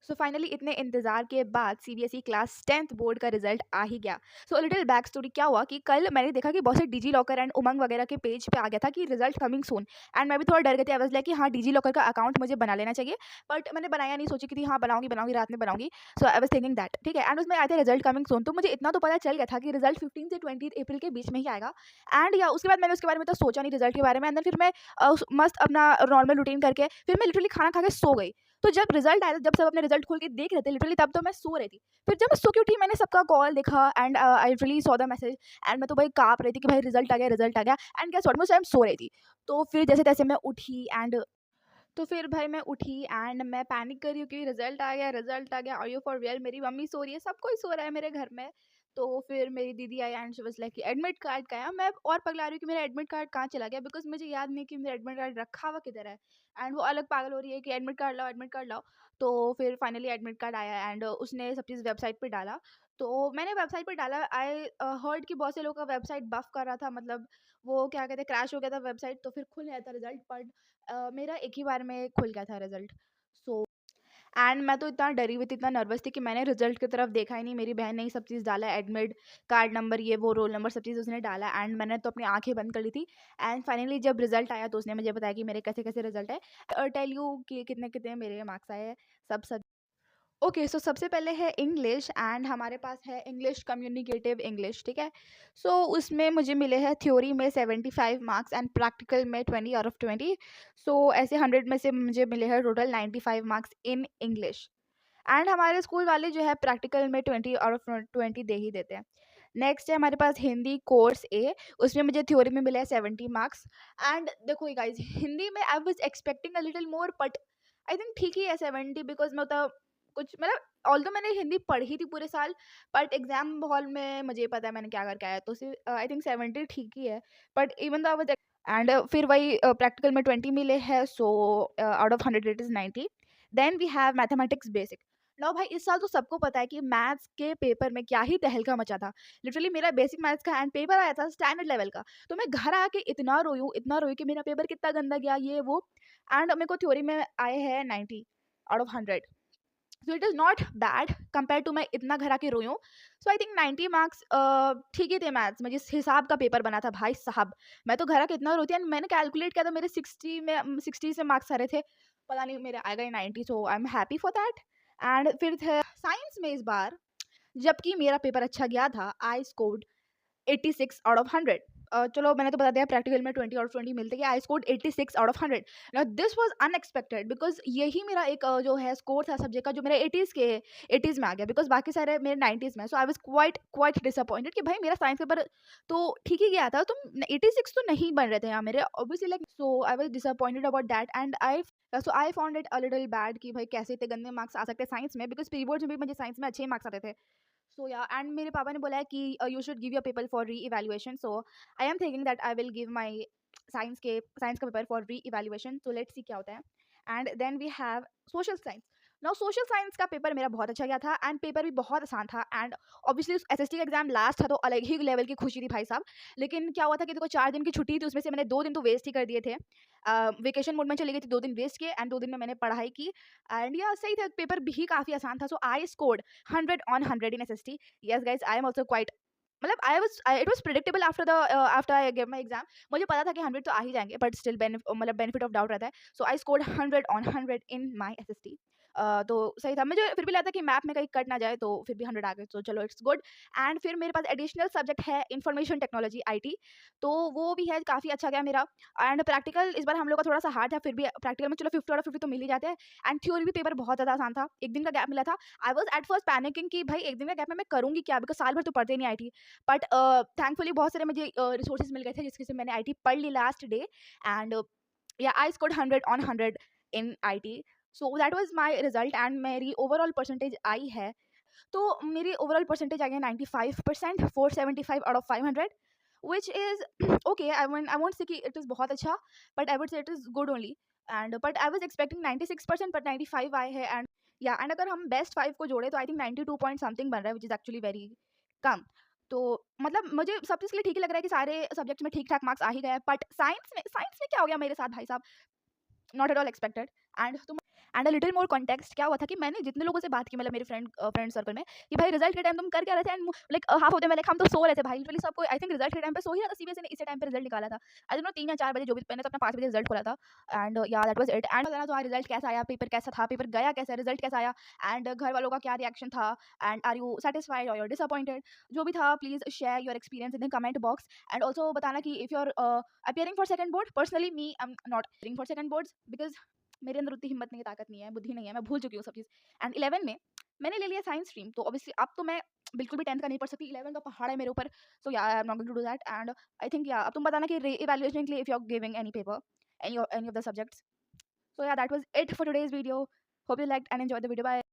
So finally इतने इंतज़ार के बाद सीबीएसई क्लास 10th बोर्ड का रिजल्ट आ ही गया। सो लिटिल बैक स्टोरी क्या हुआ कि कल मैंने देखा कि बहुत से डिजी लॉकर एंड उमंग वगैरह के पेज पे आ गया था कि रिजल्ट कमिंग सून। एंड मैं भी थोड़ा डर गई थी। आई वाज लाइक कि हाँ, डिजी लॉकर का अकाउंट मुझे बना लेना चाहिए। बट मैंने बनाया नहीं, सोची कि थी हाँ बनाऊंगी बनाऊंगी रात में बनाऊंगी। सो आई वाज थिंकिंग दैट ठीक है। एंड उसमें आया था रिजल्ट कमिंग सून, तो मुझे इतना तो पता चल गया था कि रिजल्ट 15 से 20 अप्रैल के बीच में ही आएगा। एंड या उसके बाद मैंने उसके बारे में तो सोचा नहीं रिजल्ट के बारे में। एंड फिर मैं मस्त अपना नॉर्मल रूटीन करके फिर मैं लिटरली खाना खा के सो गई। तो जब रिजल्ट आया, जब सब अपने रिजल्ट खोल के देख रहे थे लिटरली, तब तो मैं सो रही थी। फिर जब मैं सो के उठी, मैंने सबका कॉल देखा and I really saw the message. And मैं तो भाई काँप रही थी कि भाई रिजल्ट आ गया, रिजल्ट आ गया। एंड गेस व्हाट, मैं उस टाइम सो रही थी। तो फिर जैसे-तैसे मैं उठी एंड तो फिर भाई मैं उठी एंड मैं पैनिक कर रही हूँ कि रिजल्ट आ गया, रिजल्ट आ गया, आर यू फॉर रियल? मेरी मम्मी सो रही है, सब कोई सो रहा है मेरे घर में। तो फिर मेरी दीदी आई एंड शी वाज लाइक कि एडमिट कार्ड कहाँ है? मैं और पगला रही हूँ कि मेरा एडमिट कार्ड कहाँ चला गया, बिकॉज़ मुझे याद नहीं कि मेरा एडमिट कार्ड रखा हुआ किधर है। एंड वो अलग पागल हो रही है कि एडमिट कार्ड लाओ, एडमिट कार्ड लाओ। तो फिर फाइनली एडमिट कार्ड आया एंड उसने सब चीज़ वेबसाइट पे डाला। तो मैंने वेबसाइट पे डाला। आई हर्ड कि बहुत से लोगों का वेबसाइट बफ़ कर रहा था, मतलब वो क्या कहते हैं, क्रैश हो गया था वेबसाइट, तो फिर खुल गया था रिजल्ट। बट मेरा एक ही बार में खुल गया था रिजल्ट। सो एंड मैं तो इतना डरी हुई थी, इतना नर्वस थी कि मैंने रिजल्ट की तरफ देखा ही नहीं। मेरी बहन ने ही सब चीज़ डाला, एडमिट कार्ड नंबर, ये वो रोल नंबर, सब चीज़ उसने डाला। एंड मैंने तो अपनी आंखें बंद कर ली थी। एंड फाइनली जब रिजल्ट आया तो उसने मुझे बताया कि मेरे कैसे कैसे रिजल्ट है, टेल यू कि कितने कितने मेरे मार्क्स आए हैं, सब। ओके, सो सबसे पहले है इंग्लिश एंड हमारे पास है इंग्लिश कम्युनिकेटिव इंग्लिश, ठीक है। सो उसमें मुझे मिले हैं थ्योरी में 75 मार्क्स एंड प्रैक्टिकल में 20 आउट ऑफ 20। सो ऐसे 100 में से मुझे मिले हैं total 95 marks in English. And हमारे स्कूल वाले जो है प्रैक्टिकल में 20 आउट ऑफ 20 दे ही देते हैं। नेक्स्ट है हमारे पास हिंदी कोर्स ए। उसमें मुझे थ्योरी में मिले हैं 70 मार्क्स। एंड देखो गाइज, हिंदी में I was expecting a little more, but I think ठीक ही है 70, बिकॉज मैं उतना कुछ मतलब ऑल्दो मैंने हिंदी पढ़ी थी पूरे साल, बट एग्जाम हॉल में मुझे पता है मैंने क्या करके आया, तो आई थिंक 70 ठीक ही है। But even though I was and फिर वही प्रैक्टिकल में 20 मिले हैं। So out of 100 it is 90। Then we have mathematics basic. लो भाई, इस साल तो सबको पता है कि मैथ्स के पेपर में क्या ही तहलका मचा था। लिटरली मेरा बेसिक मैथ्स का एंड पेपर आया था स्टैंडर्ड लेवल का। तो मैं घर आके इतना रोई कि मेरा पेपर कितना गंदा गया, ये वो। एंड मेरे को थ्योरी में आए हैं 90 out of 100। So it is not bad compare to, मैं इतना घर आके रोई हूँ। सो आई थिंक 90 मार्क्स ठीक ही थे मैथ्स में, जिस हिसाब का पेपर बना था भाई साहब। मैं तो घर आके इतना रोती, एंड मैंने कैलकुलेट किया था मेरे 60 से मार्क्स आ रहे थे। पता नहीं मेरे आ गए 90, so I am happy for that. And फिर थे साइंस में इस बार, जबकि मेरा पेपर अच्छा गया था, आई स्कोर्ड 86 आउट ऑफ 100। चलो मैंने तो बता दिया प्रैक्टिकल में 20 आउट ऑफ 20 मिलते हैं। I scored 86 out of 100। Now this was unexpected, because यही मेरा एक जो है स्कोर था सब्जेक्ट का, जो मेरे 80s में आ गया, बिकॉज़ बाकी सारे मेरे 90s में। So I was quite quite disappointed कि भाई मेरा साइंस पेपर तो ठीक ही गया था, तुम 86 तो नहीं बन रहे थे यहाँ मेरे obviously, like so I was disappointed about that. And I found it a little bad कि भाई कैसे इतने गंदे मार्क्स आ सकते हैं साइंस में, बिकॉज़ प्री बोर्ड्स में भी मुझे साइंस में अच्छे ही मार्क्स आते थे। सो या एंड मेरे पापा ने बोला है कि you should give your paper for reevaluation. So I am thinking that I will give my science का paper for reevaluation. So let's see क्या होता है। And then we have social science. Now social science का paper मेरा बहुत अच्छा गया था एंड पेपर भी बहुत आसान था। एंड ऑब्वियसली एसएसटी का एग्जाम लास्ट था, तो अलग ही लेवल की खुशी थी भाई साहब। लेकिन क्या हुआ था कि देखो 4 दिन की छुट्टी थी, उसमें से मैंने 2 दिन तो वेस्ट ही कर दिए थे। वेकेशन मोड में चली गई थी, 2 दिन वेस्ट किए एंड 2 दिन में मैंने पढ़ाई की। एंड या सही था, पेपर भी काफ़ी आसान था। So I scored 100 on 100 in SST. Yes guys, I am also quite, मतलब it was predictable after after I give my exam. मुझे पता था कि 100 तो आ ही जाएंगे, बट स्टिल मतलब बेनिफिट ऑफ डाउट रहता है। So I scored 100 on 100 in my SST. तो सही था, मुझे फिर भी लगा था कि मैप में कहीं कट ना जाए, तो फिर भी 100 आ गए, तो चलो इट्स गुड। एंड फिर मेरे पास एडिशनल सब्जेक्ट है इंफॉर्मेशन टेक्नोलॉजी आईटी, तो वो भी है, काफ़ी अच्छा गया मेरा। एंड प्रैक्टिकल इस बार हम लोग का थोड़ा सा हार्ड था, फिर भी प्रैक्टिकल में चलो 50 आउट ऑफ 50 तो मिल ही जाते हैं। एंड थ्योरी भी पेपर बहुत ज़्यादा आसान था, एक दिन का गैप मिला था। I was at first panicking कि भाई एक दिन का गैप में मैं करूँगी क्या, बिकॉज साल भर तो पढ़ते नहीं आईटी। बट थैंकफुली बहुत सारे मुझे रिसोर्सेज मिल गए थे, जिसके से मैंने आईटी पढ़ ली लास्ट डे। एंड या आई scored 100 on 100 in IT. So that was my result and मेरी ओवरऑल परसेंटेज आई है। तो मेरी ओवरऑल परसेंटेज आ गई 95%, 475 out of 500, which is okay. I won't say कि it is बहुत अच्छा, but I would say it is good only. And but I was expecting 96%, but 95 आए हैं। एंड या एंड अगर हम बेस्ट 5 को जोड़े तो आई थिंक 92 पॉइंट समथिंग बन रहा है, विच इज़ एक्चुअली वेरी कम। तो मतलब मुझे सब चीज़ के लिए ठीक ही लग रहा है कि सारे सब्जेक्ट्स में ठीक ठाक मार्क्स आ ही गए हैं, बट साइंस में क्या हो गया मेरे साथ भाई साहब, not at all expected. And and a little more context क्या हुआ था कि मैंने जितने लोगों से बात की, मतलब मेरे फ्रेंड सर्कल में, कि भाई रिजल्ट के टाइम तुम कर क्या रहे थे, and like half of them like हम तो सो रहे थे भाई, लिटरली सबको आई थिंक रिजल्ट के टाइम पे सो ही रहा था। सीबीएसई ने इसी टाइम पे रिजल्ट निकाला था, आई डोंट नो 3 या 4 बजे जो भी, मैंने तो अपना 5 बजे रिजल्ट खोला था। एंड या दैट वाज इट। एंड बताना तो रिजल्ट कैसा आया, पेपर कैसा था, पेपर गया कैसा, रिजल्ट कैसा आया, एंड घर वालों का क्या रिएक्शन था, एंड आर यू सेटिस्फाइड और यू आर डिसअपॉइंटेड, जो भी था please share your experience in the comment box. And also बताना कि if you are appearing for second board, personally me I'm not appearing for second boards because मेरे अंदर उतनी हिम्मत नहीं है, ताकत नहीं है, बुद्धि नहीं है, मैं भूल चुकी हूँ सब चीज़। एंड 11 में मैंने ले लिया साइंस स्ट्रीम, तो ऑब्वियसली अब तो मैं बिल्कुल भी 10th का नहीं पढ़ सकती, 11 का पहाड़ है मेरे ऊपर। So yeah I am not going to do that. And I think yeah अब तुम बताना कि री-इवैल्यूएशन के लिए if you are giving any paper, any of the subjects. So yeah, that was it for today's video. Hope you liked and enjoyed the video. Bye.